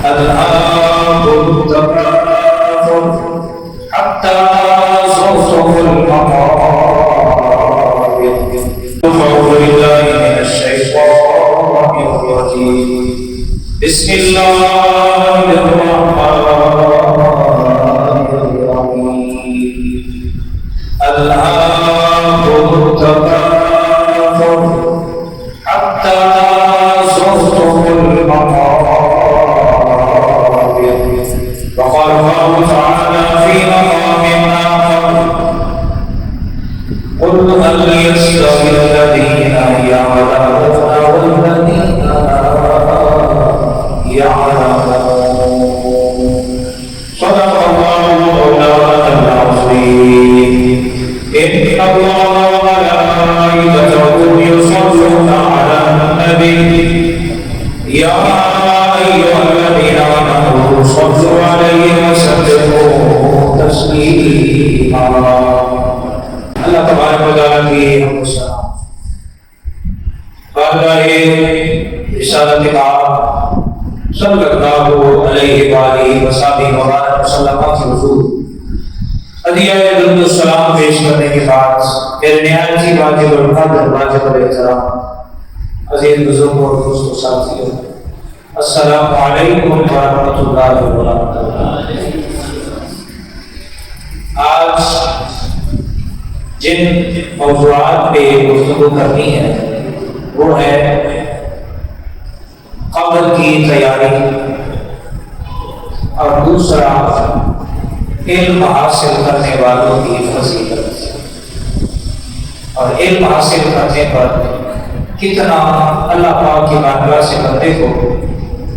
ألهاكم التكاثر حتى زرتم المقابر. أعوذ بالله من الشيطان الرجيم. بسم الله الرحمن الرحيم. ألهاكم التكاثر حتى زرتم المقابر. وقال الله تعالى في مقام آخر: قل هل يستوي الذين يعلمون والذين يعلمون. صدق الله مولانا العظيم. إن الله وملائكته يصلون على النبي يا أيها الذين آمنوا صلوا عليه وسلموا تسليما. اللہ تبارک و تعالیٰ کی حمد و ثنا بارگاہ رسالت پاک صلی اللہ علیہ وآلہ وسلم مبارک وسلم کی حضور ہدیہ درود السلام پیش کرنے کے بعد میرے نہایت ہی واجب القدر واجب الاحترام عزیز بزرگوں اور دوست و ساتھیوں، السلام علیکم ورحمۃ اللہ وبرکاتہ۔ آج جن موضوعات پہ گفتگو کرنی ہے وہ ہے قبر کی تیاری، اور دوسرا علم حاصل کرنے والوں کی فضیلت، اور علم حاصل کرنے پر کتنا اللہ پاک کی بارگاہ سے بندے کو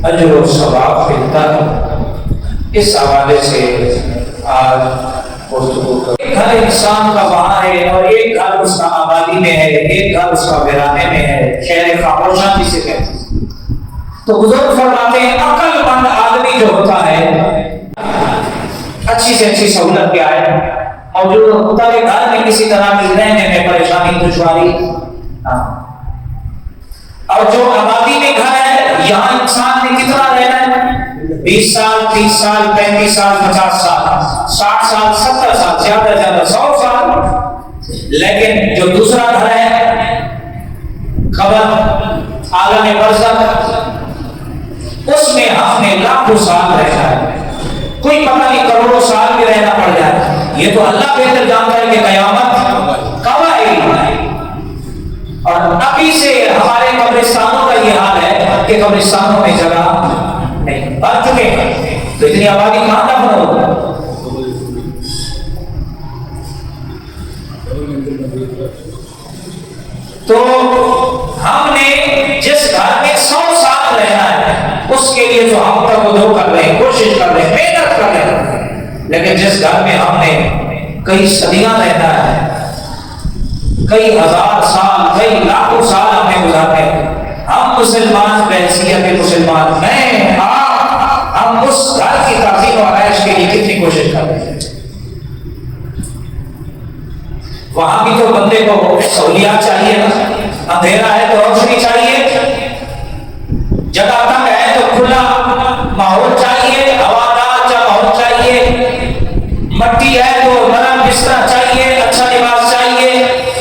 اجر و ثواب ملتا ہے، اس حوالے سے آج گفتگو کریں۔ ایک گھر انسان کا وہاں ہے، اور ایک گھر اس کا آبادی میں ہے، ایک گھر اس کا ویرانے میں ہے، خیر خاموشاں جسے کہتے ہیں۔ تو بزرگ فرماتے ہیں عقل مند آدمی جو ہوتا ہے اچھی سے اچھی سہولت کیا ہے موجود ہوتا ہے، گھر میں کسی طرح کی رہنے میں پریشانی دشواری، اور جو آبادی میں گھر ہے یہاں انسان نے کتنا رہنا ہے؟ 20 سال 30 سال 35 سال 50 سال 60 سال 70 سال زیادہ 100 سال۔ لیکن جو دوسرا گھر ہے قبر عالم برزخ، اس میں ہم نے لاکھوں سال رہنا ہے، کوئی پتہ نہیں کروڑوں سال بھی رہنا پڑ جائے۔ یہ تو اللہ بہتر جانتا ہے کہ قیامت کب آئے گی، اور ابھی سے ہمارے قبرستانوں کا یہ حال ہے کہ قبرستانوں میں جگہ نہیں، بھر چکے ہیں، تو اتنی آبادی کہاں تک ہوگی؟ تو ہم نے جس گھر میں 100 سال رہنا ہے اس کے لیے جو ہم تک وہ کر رہے ہیں، کوشش کر رہے ہیں، محنت کر رہے ہیں، لیکن جس گھر میں ہم نے کئی صدیاں رہنا ہے، کئی ہزار سال کئی لاکھوں سال ہمیں گزارنے، ہم مسلمان بحیثیت مسلمان میں ہم اس گھر کی تعظیم و آرائش کے لیے کتنی کوشش کر رہے ہیں۔ وہاں بھی تو بندے کو سہولیات چاہیے نا، اندھیرا ہے تو روشنی چاہیے، جگہ تنگ ہے تو کھلا ماحول چاہیے، ہوادار ماحول چاہیے، مٹی ہے تو نرم بستر چاہیے، اچھا لباس چاہیے،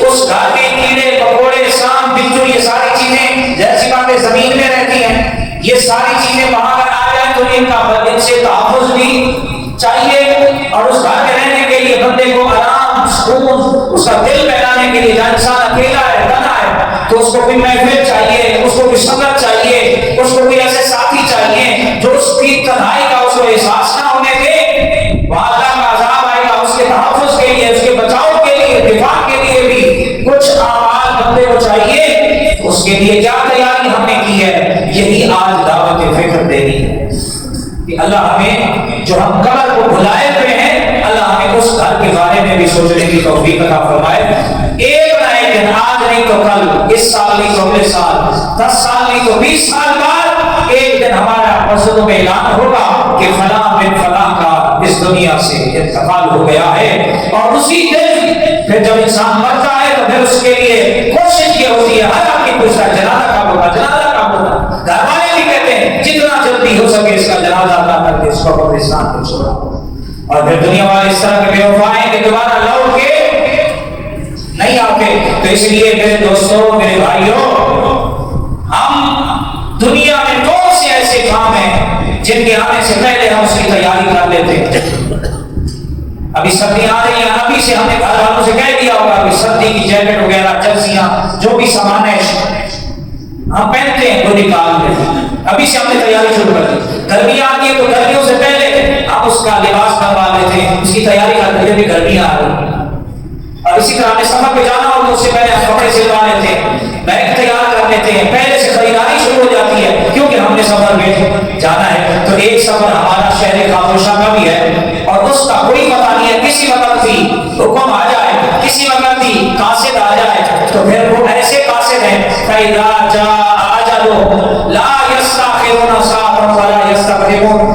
اس گھر کے کیڑے مکوڑے سانپ بچھو یہ ساری چیزیں جیسی باتیں زمین میں رہتی ہیں، یہ ساری چیزیں وہاں اگر آ جائیں تو ان سے تحفظ بھی چاہیے، اور اس گھر میں رہنے کے لیے بندے کو آرام سکون، اس کا دل بہلانے کے لیے جہاں انسان اکیلا ہے تنہا ہے تو اس کو بھی محفل چاہیے، اس کو بھی سنگت چاہیے، اس کو بھی ایسے ساتھی چاہیے جو اس کی تنہائی کا اس کو احساس نہ ہونے دے، وہاں اللہ کا عذاب آئے گا، اس کے تحفظ کے لیے، اس کے بچاؤ کے لیے، دفاع کے لیے بھی کچھ اعمال بندے کو چاہیے۔ اس کے لیے کیا تیاری ہم نے کی ہے؟ یہی آج دعوت فکر دینی ہے کہ اللہ ہمیں جو ہم قبر کو بھلائے ہوئے ہیں، اللہ ہمیں اس گھر کے بارے میں بھی سوچنے کی توفیق عطا فرمائے۔ ایک نہ ایک دن، آج نہیں تو کل، اس سال نہیں تو اگلے سال، 10 سال نہیں تو 20 سال بعد ایک دن ہمارا مسجدوں میں اعلان ہوگا کہ فلاں بن فلاں کا اس دنیا سے انتقال ہو گیا ہے، اور اسی دن پھر جب انسان مرتا ہے تو پھر اس کے لیے کوشش یہ ہوتی ہے، ہر آدمی پوچھتا ہے جنازہ کب ہوگا، جنازہ کب ہوگا۔ گھر والے بھی کہتے ہیں جتنا جلدی ہو سکے اس کا جنازہ ادا کر کے اس کو قبرستان پہ چھوڑا۔ اور پھر دنیا والے اس طرح کے بے وفا ہیں کہ دوبارہ لوٹ کے نہیں آتے۔ تو اس لیے میرے دوستوں، میرے بھائیوں، ہم دنیا میں کون سے ایسے کام ہیں جن کے آنے سے پہلے ہم اس کی تیاری کر لیتے ہیں؟ ابھی سردیاں آ رہی ہیں، ابھی سے ہم نے گھر والوں سے کہہ دیا ہوگا کہ سردی کی جیکٹ وغیرہ، جرسیاں، جو بھی سامان ہے ہم پہنتے ہیں وہ نکال لیتے، ابھی سے ہم نے تیاری شروع کر دی۔ گرمیاں آتی ہے تو گرمیوں سے پہلے ہم اس کا لباس بنوا لیتے ہیں، اس کی تیاری کرتے ہیں کہ گرمیاں آ رہی ہیں۔ اور اسی طرح ہمیں سفر پہ جانا ہو تو اس سے پہلے ہم کپڑے سلوا لیتے ہیں، بیگ تیار کر لیتے ہیں، پہلے سے خریداری شروع ہو جاتی ہے کیونکہ ہم نے سفر میں جانا ہے۔ تو ایک سفر ہمارا شہر خاموشہ کا بھی ہے اور اس کا کوئی پتہ نہیں ہے، کسی وقت بھی حکم آ جائے، کسی وقت بھی قاصد آ جائے تو پھر وہ ایسے قاصد ہیں فَإِذَا جَاءَ أَجَلُهُمْ لَا يَسْتَأْخِرُونَ سَاعَةً وَلَا يَسْتَقْدِمُونَ۔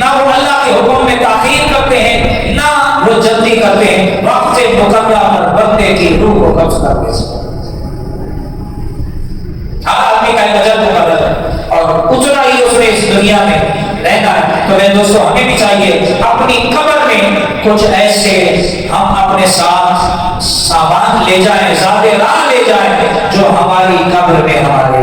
نہ وہ اللہ کے حکم میں تاخیر کرتے ہیں، نہ وہ جلدی کرتے ہیں، وقت مقررہ پر بندے کی روح کو قبض کر کے ہر آدمی کا ایک اجل مقرر ہے اور اتنا ہی اس نے اس دنیا میں رہنا ہے۔ تو میرے دوستوں، ہمیں بھی چاہیے اپنی قبر میں کچھ ایسے ہم اپنے ساتھ سامان لے جائیں، زیادہ راہ لے جائیں جو ہماری قبر میں ہمارے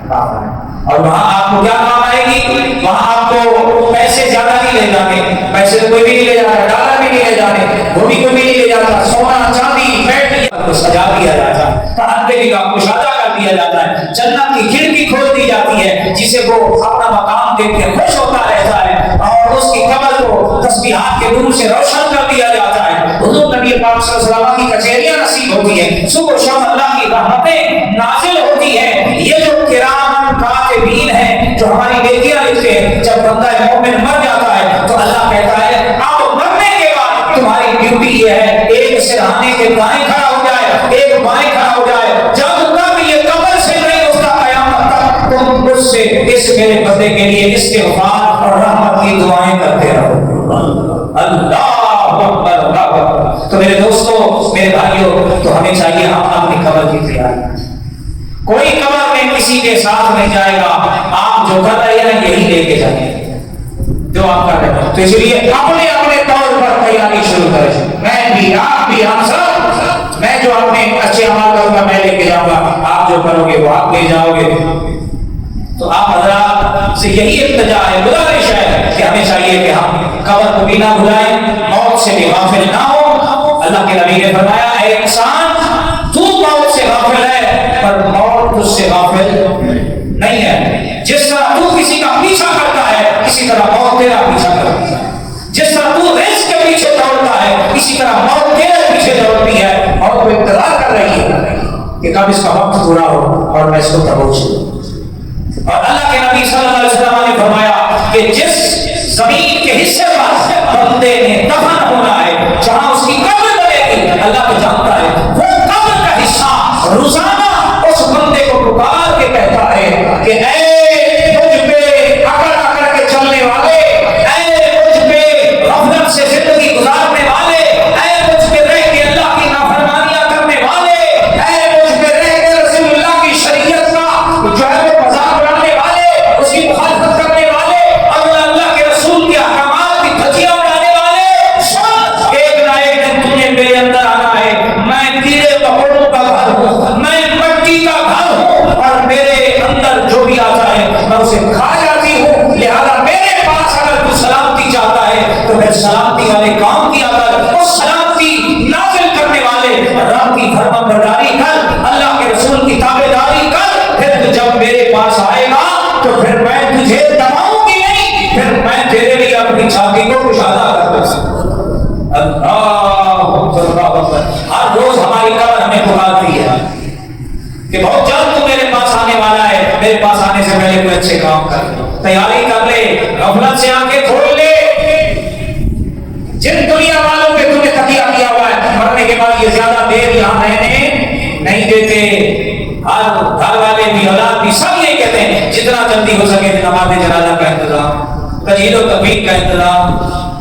کام آئے۔ اور وہاں آپ کو کیا کام آئے گی؟ وہاں آپ کو پیسے زیادہ نہیں لے جانے، پیسے تو کوئی بھی نہیں لے جاتا، ڈالر بھی نہیں لے جانے، وہ بھی کوئی بھی نہیں لے جاتا، سونا چاندی بیٹری کو سجا دیا جاتا ہے، اندھیرے کا مشاہدہ کر دیا جاتا ہے، جنت کی کھڑکی کھول دی جاتی ہے جسے وہ اپنا مقام دیکھ کے خوش ہوتا رہتا ہے، اور اس کی قبر کو تسبیحات کے نور سے روشن کر دیا جاتا ہے۔ حضور نبی پاک صلی اللہ علیہ وسلم کی کچہریاں نصیب ہوتی ہیں، صبح و شام اللہ کی رحمتیں نازل ہوتی ہیں۔ یہ جو کرام کاتبین ہیں جو ہماری نیکیاں لکھتے ہیں، جب بندہ مومن مر جاتا ہے تو اللہ کہتا ہے اب مرنے کے بعد تمہاری ڈیوٹی یہ ہے، ایک سرہانے کے دائیں کھڑا ہو جائے، ایک بائیں کھڑا ہو جائے، جب تک یہ قبر سے نہیں اٹھتا قیامت تک تم مجھ سے اس میرے بندے کے لیے استغفار اور رحمت کی دعائیں کرتے رہو۔ اللہ اکبر، اللہ اکبر۔ تو میرے دوستوں، میرے بھائیوں، تو ہمیں چاہیے ہم اپنی قبر کی تیاری، کوئی قبر میں کسی کے ساتھ نہیں جائے گا، آپ جو کر رہے ہیں یہی لے کے جائیں جو آپ کر رہے ہیں۔ تو اس لیے اپنے اپنے طور پر تیاری شروع کریں، میں بھی، آپ بھی، ہم سب۔ میں جو اپنے اچھے عمل کروں گا میں لے کے جاؤں گا، آپ جو کرو گے وہ آپ لے جاؤ گے۔ تو آپ حضرات سے یہی التجا ہے، گزارش ہے کہ ہمیں چاہیے کہ ہم قبر کو بھی نہ بھلائیں، موت سے بھی غافل نہ ہو۔ اللہ کے نبی نے فرمایا اے انسان، تو موت سے غافل ہے پر موت تجھ سے غافل نہیں ہے۔ جس طرح تو کسی کا پیچھا کرتا ہے اسی طرح موت تیرا پیچھا کرتی ہے، جس طرح تو رزق کے پیچھے دوڑتا ہے اسی طرح موت تیرے پیچھے دوڑتی ہے، اور وہ انتظار کر رہی ہے کہ کب اس کا وقت پورا ہو اور میں اس کو پہنچوں۔ اور اللہ کے نبی صلی اللہ علیہ وسلم نے فرمایا کہ جس زمین کے حصے پر بندے نے دفن ہونا ہے، جہاں اس کی قبر بنے گی، اللہ کو جانتا ہے، وہ قبر کا حصہ روزانہ اس بندے کو پکار کے کہتا ہے کہ اے مجھ پہ اکڑ اکڑ کے چلنے والے، اے مجھ پہ غفلت سے زندگی گزارنے والے، اے مجھ پہ رہ کے اللہ کی نافرمانیاں کرنے والے، اے مجھ پہ رہ کے رسول اللہ کی شریعت کا جو ہے وہ مذاق اڑانے والے، اس کی مخالفت کرنے والے، اور اللہ کے رسول کے احکامات کی دھجیاں اڑانے والے، سن، ایک نہ ایک دن تمہیں میرے اندر آنا ہے۔ میں کیڑے مکوڑوں کا گھر ہوں، میں مٹی کا گھر ہوں، اور میرے اندر جو بھی آتا ہے میں اسے کھا جاتی ہوں، لہذا میرے پاس اگر تو سلامتی چاہتا ہے تو پھر سلامتی والے کام کیا کر، اس سلامتی نازل کرنے والے رب کی فرما برداری کر، اللہ کے رسول کی تابعداری کر، پھر جب میرے پاس آئے گا تو پھر میں تجھے دباؤں گی نہیں، پھر میں تیرے لیے اپنی چھاتی کو کشادہ کر دوں۔ ہر روز ہماری قبر ہمیں پکارتی ہے کہ بہت جلد تو میرے پاس آنے والا ہے، میرے پاس آنے سے پہلے کوئی اچھے کام کر لے، تیاری کر لے، غفلت سے آنکھیں کھول لے۔ جن دنیا والوں پہ تم نے تکیہ کیا ہوا ہے، مرنے کے بعد یہ زیادہ دیر یہاں رہنے نہیں دیتے، ہر گھر والے بھی، اولاد بھی، سب یہ کہتے ہیں جتنا جلدی ہو سکے نماز جنازہ کا انتظام، تجہیز و تفریق کا انتظام،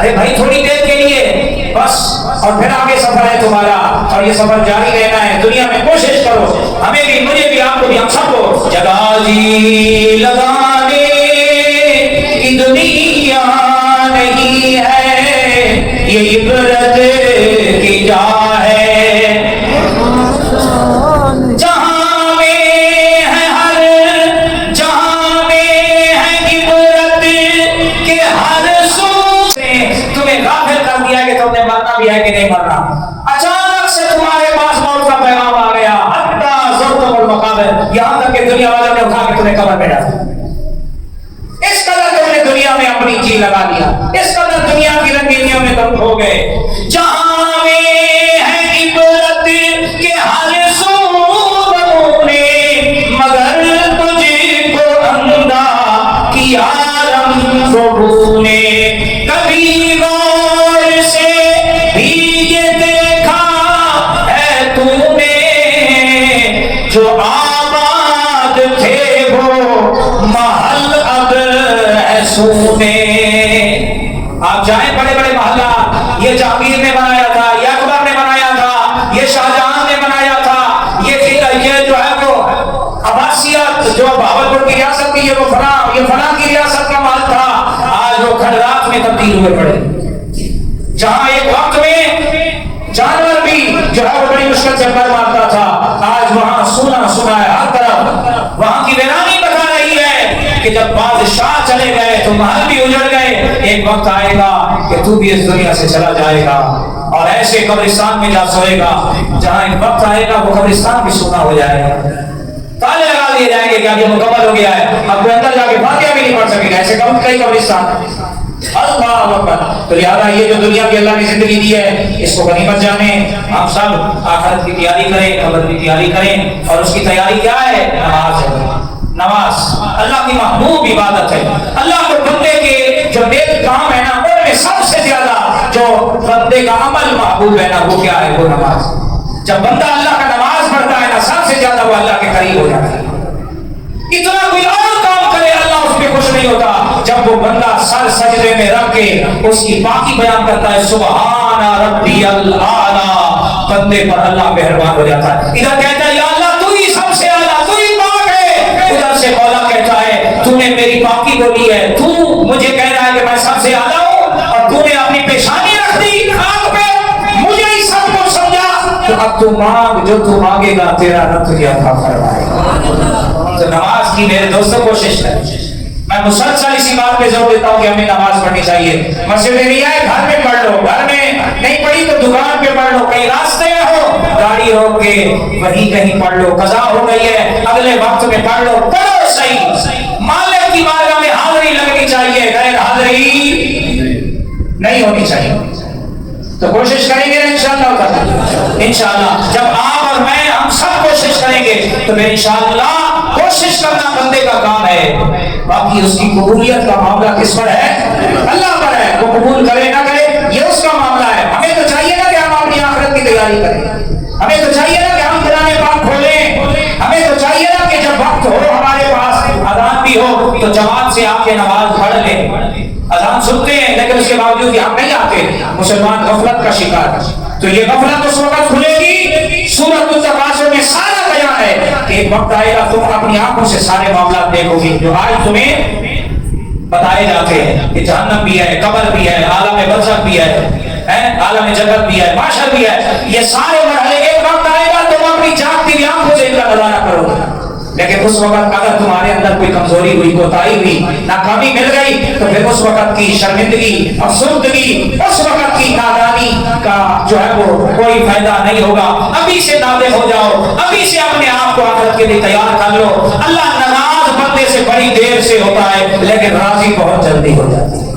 ارے بھائی تھوڑی دیر کے لیے بس، اور پھر آگے سفر ہے تمہارا، اور یہ سفر جاری رہنا ہے۔ دنیا میں کوشش کرو، ہمیں بھی، مجھے بھی، آپ کو بھی، ہم سب کو، جگہ جی لگانے کی دنیا نہیں ہے، یہ عبرت کی جا ہے، بھی ہے کہ نہیں مرنا۔ اچانک سے تمہارے پاس موت کا پیغام آ گیا، حتی زرتم المقابر، یہاں تک کہ دنیا والوں نے اٹھا کے تمہیں قبر میں ڈالا۔ اس قدر تم نے دنیا میں اپنی جی لگا لیا، اس قدر دنیا کی رنگینیوں میں تم ہو گئے۔ جہاں میں ہے عبرت کے ہر سو نے، مگر تجھ کو اندھا کیا رنگ کو نے، کبھی غور سے جو آباد تھے وہ محل اب ہے سونے۔ آپ جائیں بڑے بڑے محلہ، یہ جہانگیر نے بنایا تھا، یہ اکبر نے بنایا تھا، یہ شاہجہاں نے بنایا تھا، یہ جو ہے وہ عباسیہ جو بہاولپور کی ریاست کی، یہ فلاں کی ریاست کا محل تھا، آج وہ کھنڈرات میں تبدیل ہوئے پڑے۔ جہاں ایک وقت میں جانور بھی جو ہے وہ بڑی مشکل سے پر مارتا تھا، آج وہاں سونا سنا ہے ہر طرف، وہاں کی ویرانی بتا رہی ہے کہ جب بادشاہ چلے گئے تو محل بھی اجڑ گئے، ایک وقت آئے گا کہ تو بھی اس دنیا سے چلا جائے گا اور ایسے قبرستان میں جا سوئے گا جہاں ایک وقت آئے گا وہ قبرستان بھی سونا ہو جائے گا، تالے لگا دیے جائیں گے کہ اب یہ مکمل ہو گیا ہے، اب کوئی اندر جا کے فاتحہ بھی نہیں پڑھ سکے گا، ایسے کئی قبرستان۔ اللہ اکبر۔ تو لہذا یہ جو دنیا کی اللہ نے زندگی دی ہے اس کو غنیمت جانیں، ہم سب آخرت کی تیاری کریں، قبر کی تیاری کریں، اور اس کی تیاری کیا ہے؟ نماز ہے۔ نماز اللہ کی محبوب عبادت ہے، اللہ کو بندے کے جو نیک کام ہے نا ان میں سب سے زیادہ جو بندے کا عمل محبوب ہے نا وہ کیا ہے؟ وہ نماز۔ جب بندہ اللہ کا نماز پڑھتا ہے نا سب سے زیادہ وہ اللہ کے قریب ہو جاتا ہے۔ اتنا کوئی اور کام کرے اللہ اس پہ خوش نہیں ہوتا جب وہ بندہ سر سجدے میں رکھ کے اس کی پاکی بیان کرتا ہے، سبحان ربی الاعلی، بندے پر اللہ مہربان ہو جاتا ہے۔ ادھر کہتا ہے یا اللہ تو ہی سب سے اعلیٰ، تو ہی پاک ہے، ادھر سے مولا کہتا ہے تو نے میری پاکی بولی ہے، تو مجھے کہہ رہا ہے کہ میں سب سے اعلیٰ ہوں اور تو نے اپنی پیشانی رکھ دی آنکھ پہ، مجھے ہی سب کو سمجھا، تو اب تو مانگ جو تو مانگے گا تیرا رب تجھے عطا فرمائے گا۔ تو نماز کی میرے دوستوں کوشش کریں، میں مسلسل اسی بات پہ زور دیتا ہوں کہ ہمیں نماز پڑھنی چاہیے۔ مسجد ایریا ہے گھر میں پڑھ لو، گھر میں نہیں پڑھی تو دکان پہ پڑھ لو، کہیں راستے میں ہو گاڑی روک کے وہیں کہیں پڑھ لو، قضا ہو گئی ہے اگلے وقت میں پڑھ لو، پڑھو صحیح۔ مالک کی بارگاہ میں حاضری لگنی چاہیے، غیر حاضری نہیں ہونی چاہیے۔ تو کوشش کریں گے انشاءاللہ تعالی، انشاءاللہ جب آپ اور میں ہم سب کوشش کریں گے تو پھر انشاءاللہ کوشش کرنا بندے کا کام ہے، باقی اس کی قبولیت کا معاملہ کس پر ہے؟ اللہ پر ہے، وہ قبول کرے نہ کرے یہ اس کا معاملہ ہے۔ ہمیں تو چاہیے نا کہ ہم اپنی آخرت کی تیاری کریں، ہمیں تو چاہیے نا کہ ہم قرآن پاک کھولیں، ہمیں تو چاہیے نا کہ جب وقت ہو ہمارے پاس اذان بھی ہو تو جماعت سے آ کے نماز پڑھ لیں۔ اذان سنتے ہیں لیکن اس کے باوجود ہم نہیں آتے، مسلمان غفلت کا شکار۔ تو یہ غفلت اس وقت کھلے گی، سورۃ التکاثر میں سارا بیان ہے کہ ایک وقت آئے گا تم اپنی آنکھوں سے سارے معاملات دیکھو گی جو آج تمہیں بتائے جاتے ہیں کہ جہنم بھی ہے، قبر بھی ہے، عالم برزخ بھی ہے، عالم جنت بھی ہے، محشر بھی ہے، یہ سارے مرحلے ایک وقت آئے گا تم اپنی جاگتی ہوئی آنکھوں سے ان کا نظارہ کرو گے۔ لیکن اس وقت اگر تمہارے اندر کوئی کمزوری ہوئی، کوتاہی ہوئی، ناکامی مل گئی تو پھر اس وقت کی شرمندگی، افسردگی، اس وقت کی نادانی کا جو ہے وہ کوئی فائدہ نہیں ہوگا۔ ابھی سے نادم ہو جاؤ، ابھی سے اپنے آپ کو آخرت کے لیے تیار کر لو۔ اللہ ناراض بندے سے بڑی دیر سے ہوتا ہے لیکن راضی بہت جلدی ہو جاتی ہے۔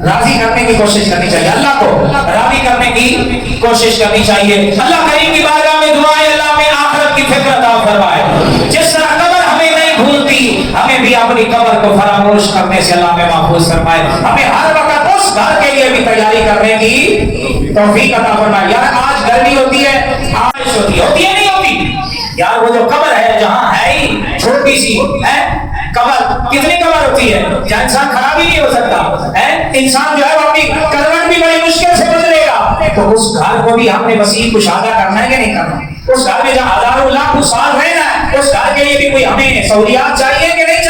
راضی کرنے کی کوشش کرنی چاہیے، اللہ کو راضی کرنے کی کوشش کرنی چاہیے۔ اللہ کریم کی بارگاہ میں دعا ہے اللہ میں آخرت کی فکر عطا فرمائے، جس طرح قبر ہمیں نہیں بھولتی ہمیں بھی اپنی قبر کو فراموش کرنے سے اللہ میں محفوظ فرمائے، ہمیں ہر وقت اس گھر کے لیے بھی تیاری کرنے کی توفیق عطا فرمائے۔ یار آج گرمی ہوتی ہے، بارش ہوتی ہے نہیں ہوتی، یار وہ جو قبر ہے جہاں ہے ہی چھوٹی سی کمر، کتنی کمر ہوتی ہے جہاں انسان کھڑا بھی نہیں ہو سکتا، انسان جو ہے وہ اپنی کروٹ بھی بڑی مشکل سے بدلے گا، تو اس گھر کو بھی ہم نے وسیع کشادہ کرنا ہے کہ نہیں کرنا؟ اس گھر میں جہاں ہزاروں لاکھوں سال رہنا ہے، اس گھر کے لیے بھی کوئی ہمیں سہولیات چاہیے کہ نہیں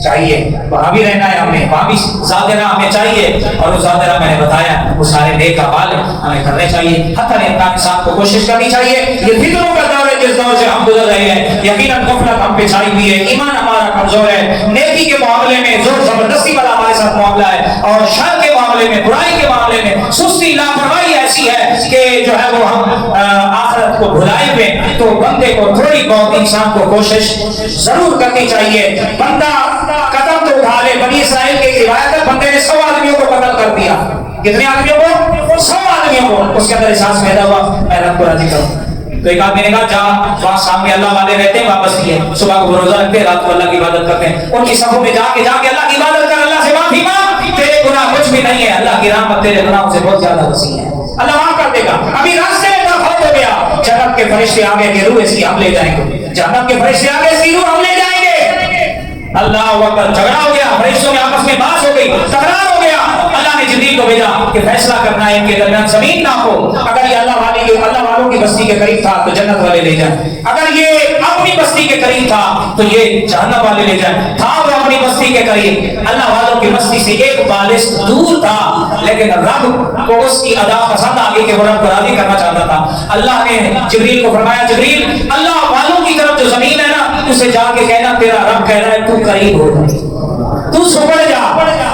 چاہیے؟ وہاں بھی رہنا ہے ہمیں، وہاں بھی زیادہ ہمیں چاہیے، اور وہ زیادہ میں نے بتایا وہ سارے نیک اعمال ہمیں کرنے چاہیے۔ حتی انسان کو کوشش کرنی چاہیے، یہ فطروں کا دور ہے جس دور سے ہم گزر رہے ہیں، یقیناً غفلت ہم پہ چھائی ہوئی ہے، ایمان ہمارا کمزور ہے، نیکی کے معاملے میں زور زبردستی والا ہمارے ساتھ معاملہ ہے، اور شر کے معاملے میں، برائی کے معاملے میں سستی لاپرواہی ایسی ہے کہ جو ہے وہ ہم آخرت کو بھلائے ہوئے۔ تو بندے کو تھوڑی بہت انسان کو کوشش ضرور کرنی چاہیے۔ بندہ قدم تو اٹھا لے، بنی اسرائیل کی روایت ہے بندے نے 100 آدمیوں کو قتل کر دیا۔ کتنے آدمیوں کو؟ 100 آدمیوں کو۔ اس کے اندر احساس پیدا ہوا میں رب کو راضی کروں، تو ایک آدمی نے کہا جہاں وہاں سامنے اللہ والے رہتے ہیں واپس کیے، صبح کو روزہ رکھتے ہیں، رات کو اللہ کی عبادت کرتے ہیں، ان کی صفوں میں جا کے اللہ کی عبادت کر، اللہ سے معافی مانگ، تیرے گناہ کچھ بھی نہیں ہے، اللہ کی رحمت تیرے گناہوں سے بہت زیادہ وسیع ہے، اللہ معاف کر دے گا۔ ابھی راستے میں فوت ہو گیا، جنت کے فرشتے آگے کہ روح اس کی ہم لے جائیں گے، جہنم کے فرشتے آگے اس کی روح ہم لے جائیں گے۔ اللہ اکبر، جھگڑا ہو گیا، فرشتوں میں آپس میں بحث ہو گئی، تکرار ہو گیا۔ اللہ نے جبریل کو بھیجا کہ فیصلہ کرنا ہے ان کے درمیان زمین نہ ہو، اگر یہ اللہ والوں کی بستی کے قریب تھا تو جنت والے لے جائیں، اگر یہ اپنی بستی کے قریب تھا تو یہ جہنم والے لے جائیں۔ تھا وہ اپنی بستی کے قریب، اللہ والوں کی بستی سے ایک بالش دور تھا، لیکن رب کو اس کی ادا پسند آ گئی کہ وہ رب کو راضی کرنا چاہتا تھا۔ اللہ نے جبریل کو فرمایا جبریل اللہ والوں کی طرف جو زمین ہے نا اسے جا کے کہنا تیرا رب کہہ رہا ہے تو قریب ہو جا، تو سپڑ جا،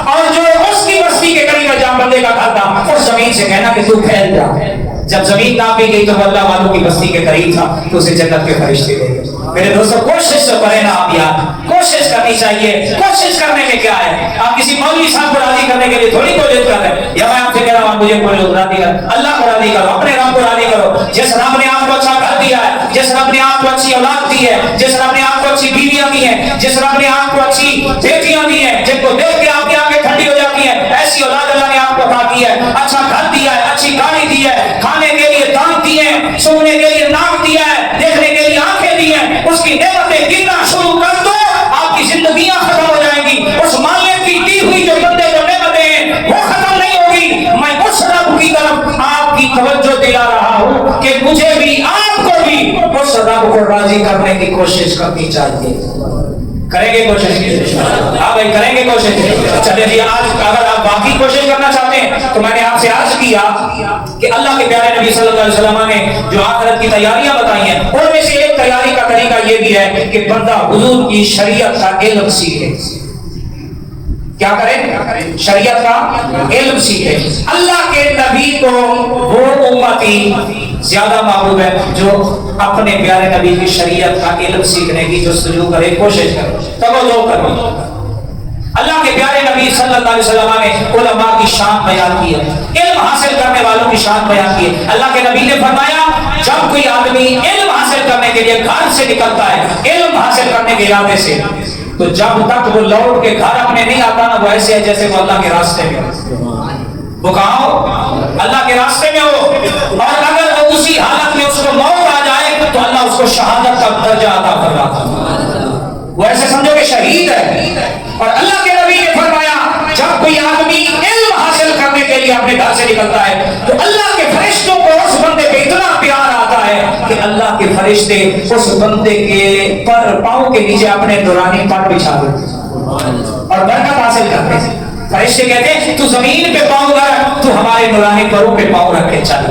اور جو اس کی بستی کے قریب ہے جہاں بندے کا گھر تھا اس زمین سے کہنا کہ تو پھیل جا۔ جب زمین ناپی گئی تو اللہ والوں کی بستی کے قریب تھا تو اسے جنت کے فرشتے لے گئے۔ میرے دوستو کوشش تو کریں نا آپ یار، کوشش کرنی چاہیے۔ کوشش کرنے میں کیا ہے؟ آپ کسی مولوی صاحب کو راضی کرنے کے لیے تھوڑی کوشش کر رہے ہیں، یا میں آپ سے کہہ رہا ہوں مجھے کوئی راضی کر، اللہ کو راضی کرو، اپنے رب کو راضی کرو۔ جس رب نے آپ کو اچھا گھر دیا ہے، جس رب نے آپ کو اچھی اولاد دی ہے، جس رب نے آپ کو اچھی بیویاں دی ہیں، جس رب نے آپ کو اچھی بیٹیاں دی ہیں جن کو دیکھ کے آپ کی آنکھیں ٹھنڈی ہو جاتی ہیں، ایسی اولاد اللہ نے آپ کو عطا کی ہے، اچھا گھر دیا ہے، اچھی گاڑی دی ہے، کھانے کے لیے دانت دیے ہیں، سونے کے لیے ناک دیا ہے، دیکھنے کے لیے آنکھیں دی ہیں، اس کی نعمتیں گننا شروع کر دو، آپ کی زندگیاں ختم ہو جائیں گی۔ اس مالک کی دی ہوئی جو بندے کو نعمتیں ہیں وہ ختم نہیں ہوگی۔ میں اس رب کی طرف آپ کی توجہ دلا رہا ہوں کہ مجھے بھی آپ کو بھی اس رب کو راضی کرنے کی کوشش کرنی چاہیے۔ کریں گے کوشش؟ ہاں بھائی کریں گے کوشش۔ چلے جی آج اگر آپ باقی کوشش کرنا چاہتے ہیں تو میں نے آپ سے عرض کیا کہ اللہ کے پیارے نبی صلی اللہ علیہ وسلم نے جو آخرت کی تیاریاں بتائی ہیں ان میں سے ایک تیاری کا طریقہ یہ بھی ہے کہ بندہ حضور کی شریعت کا علم سیکھے۔ کیا کریں؟ شریعت کا علم سیکھے۔ اللہ کے نبی کو وہ امتی زیادہ محبوب ہے جو اپنے پیارے نبی کی شریعت کا علم سیکھنے کی جستجو کرے، کوشش کرے، توجہ کرے۔ اللہ کے پیارے نبی صلی اللہ علیہ وسلم نے علماء کی شان بیان کی ہے، علم حاصل کرنے والوں کی شان بیان کی ہے۔ اللہ کے نبی نے فرمایا جب کوئی آدمی علم حاصل کرنے کے لیے گھر سے نکلتا ہے علم حاصل کرنے کے ارادے سے، تو جب تک وہ لوٹ کے گھر اپنے نہیں آتا نا وہ ایسے ہے جیسے وہ اللہ کے راستے میں ہو۔ وہ کہاں ہو؟ اللہ کے راستے میں ہو، اور اگر وہ اسی حالت میں اس کو موت آ جائے تو اللہ اس کو شہادت کا درجہ عطا فرماتا ہے، وہ ایسے سمجھو کہ شہید ہے۔ اور اللہ کے نبی نے فرمایا جب کوئی آدمی علم حاصل کرنے کے لیے اپنے گھر سے نکلتا ہے تو اللہ کے فرشتوں کو اس بندے پہ اتنا پیار آتا ہے کہ اللہ کے فرشتے اس بندے کے پر پاؤں کے نیچے اپنے نورانی پٹ بچھا دیتے اور برکت حاصل کرتے ہیں۔ فرشتے کہتے ہیں تو زمین پہ پاؤں رکھ، تو ہمارے نورانی پروں پہ پاؤں رکھ کے چل۔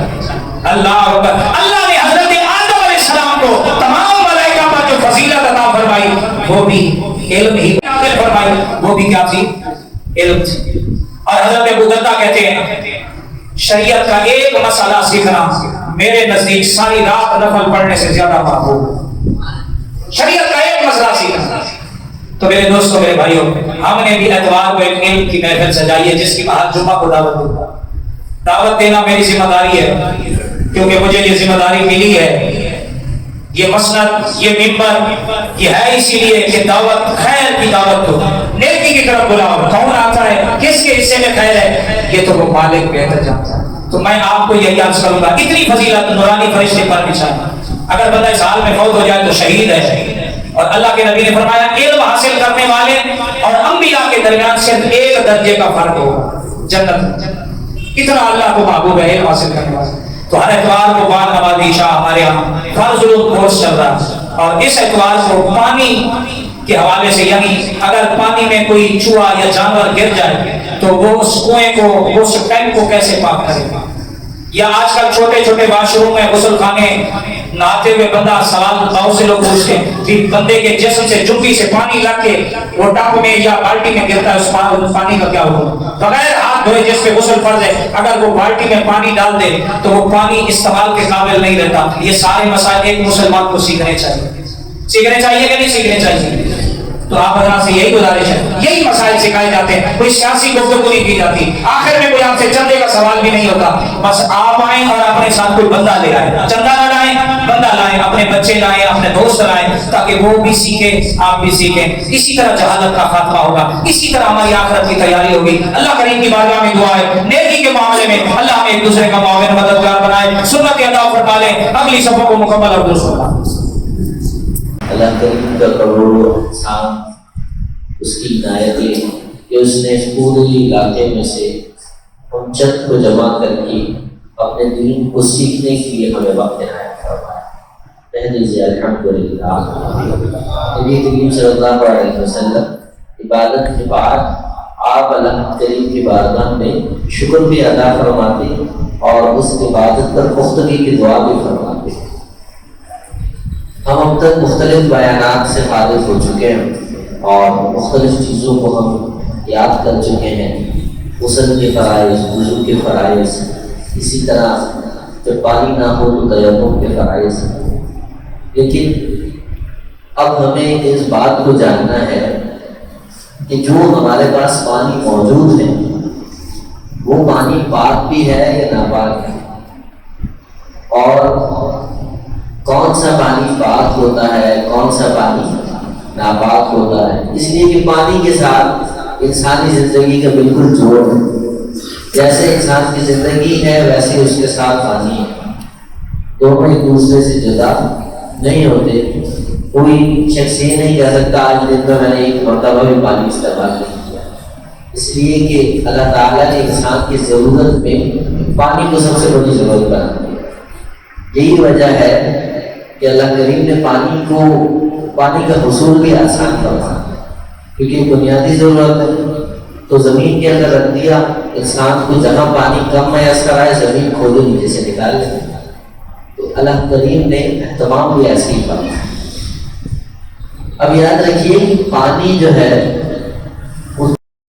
اللہ اکبر۔ اللہ نے حضرت آدم علیہ السلام کو تمام ملائکہ پر جو فضیلت عطا فرمائی وہ بھی علم ہی عطا فرمائی، وہ بھی کیا تھی؟ علم تھی۔ اور حضرت ابو درداء کہتے ہیں شریعت کا ایک مسئلہ سیکھنا میرے نزدیک ساری رات نفل پڑھنے سے زیادہ محبوب۔ شریعت کا ایک مسئلہ سیکھنا۔ تو میرے دوستوں میرے بھائیوں ہم نے بھی اتوار کو ایک علم کی محفل سجائی ہے جس کی ہر جمعہ کو دعوت دوں گا۔ دعوت دینا میری ذمہ داری ہے کیونکہ مجھے یہ ذمہ داری ملی ہے۔ یہ مسند یہ ممبر یہ ہے اسی لیے کہ دعوت خیر کی دعوت ہو، نیکی کی طرف بلاؤ۔ کون آتا ہے کس کے حصے میں خیر ہے یہ تو وہ مالک بہتر جانتا ہے۔ تو میں آپ کو یہی عرض کروں گا اتنی فضیلت نورانی فرشتے پر بچھائیں۔ اگر بندہ اس حال میں فوت ہو جائے تو شہید ہے اور اللہ کے نبی نے فرمایا علم حاصل کرنے والے اور انبیاء کے درمیان صرف ایک درجے کا فرق ہوگا، جنت۔ اتنا اللہ کو محبوب ہے علم حاصل کرنے والے۔ تو ہر اتوار کو بعد نماز عشاء ہمارے یہاں فرض کورس چل رہا ہے، اور اس اتوار کو پانی کے حوالے سے، یعنی اگر پانی میں کوئی چوہا یا جانور گر جائے تو وہ اس کنویں کو، اس ٹینک کو کیسے پاک کرے گا، یا آج کل چھوٹے چھوٹے واش روم میں غسل خانے نہاتے ہوئے بندہ سوال بہت سے لوگ پوچھتے ہیں کہ بندے کے جسم سے جنگی سے پانی لگ کے وہ ٹب میں یا بالٹی میں گرتا ہے، اس پانی کا کیا ہوگا؟ بغیر ہاتھ دھوئے جس پہ غسل فرض ہے اگر وہ بالٹی میں پانی ڈال دے تو وہ پانی استعمال کے قابل نہیں رہتا۔ یہ سارے مسائل ایک مسلمان کو سیکھنے چاہیے، سیکھنے چاہیے کہ نہیں سیکھنے چاہیے؟ تو آپ حضرات سے یہی گزارش ہے، یہی مسائل سکھائے جاتے ہیں، کوئی سیاسی گفتگو نہیں کی جاتی، آخر میں کوئی آپ سے چندے کا سوال بھی نہیں ہوتا، بس آپ آئیں اور اپنے ساتھ کوئی بندہ لے آئیں، چندہ نہ لائیں، بندہ لائیں، اپنے بچے لائیں، اپنے دوست لائیں، تاکہ وہ بھی سیکھیں، آپ بھی سیکھیں۔ اسی طرح جہالت کا خاتمہ ہوگا، اسی طرح ہماری آخرت کی تیاری ہوگی۔ اللہ کریم کی بارگاہ میں دعا ہے نیکی کے معاملے میں اللہ ہمیں ایک دوسرے کا معاون مددگار بنائے، سنت ادا فرما لے، اگلی صفوں کو مکمل اور درست فرما۔ اللہ کریم کا کروڑوں احسان، اس کی عنایتیں کہ اس نے اس پورے علاقے میں سے ہم چند کو جمع کر کے اپنے دین کو سیکھنے کے لیے ہمیں وقت عنایت فرمایا۔ کہہ دیجیے الحمدللہ۔ نبی کریم صلی اللہ علیہ وسلم عبادت کے بعد آپ اللہ کریم کی بارگاہ میں شکر بھی ادا فرماتے اور اس عبادت پر پختگی کی دعا بھی فرماتے۔ ہم اب تک مختلف بیانات سے فارغ ہو چکے ہیں اور مختلف چیزوں کو ہم یاد کر چکے ہیں، غسل کے فرائض، وضو کے فرائض، اسی طرح جب پانی نہ ہو تو تیمم کے فرائض۔ لیکن اب ہمیں اس بات کو جاننا ہے کہ جو ہمارے پاس پانی موجود ہے وہ پانی پاک بھی ہے یا ناپاک ہے، اور کون سا پانی پاک ہوتا ہے، کون سا پانی ناپاک ہوتا ہے۔ اس لیے کہ پانی کے ساتھ انسانی زندگی کا بالکل جوڑ ہے، جیسے انسان کی زندگی ہے ویسے اس کے ساتھ پانی ہے، دونوں ایک دوسرے سے جدا نہیں ہوتے۔ کوئی شخص یہ نہیں کہہ سکتا آج دن میں نے ایک مرتبہ بھی پانی استعمال نہیں کیا، اس لیے کہ اللہ تعالیٰ نے انسان کی ضرورت میں پانی کو سب سے بڑی ضرورت بنا دی۔ یہی وجہ ہے کہ اللہ کریم نے پانی کا حصول بھی آسان کروا، کیونکہ بنیادی ضرورت ہے تو زمین کے اندر رکھ دیا، انسان کو جہاں پانی کم میسر آئے زمین کھودے نیچے سے نکال لے، تو اللہ کریم نے اہتمام بھی ایسے ہی فرمایا۔ اب یاد رکھیے کہ پانی جو ہے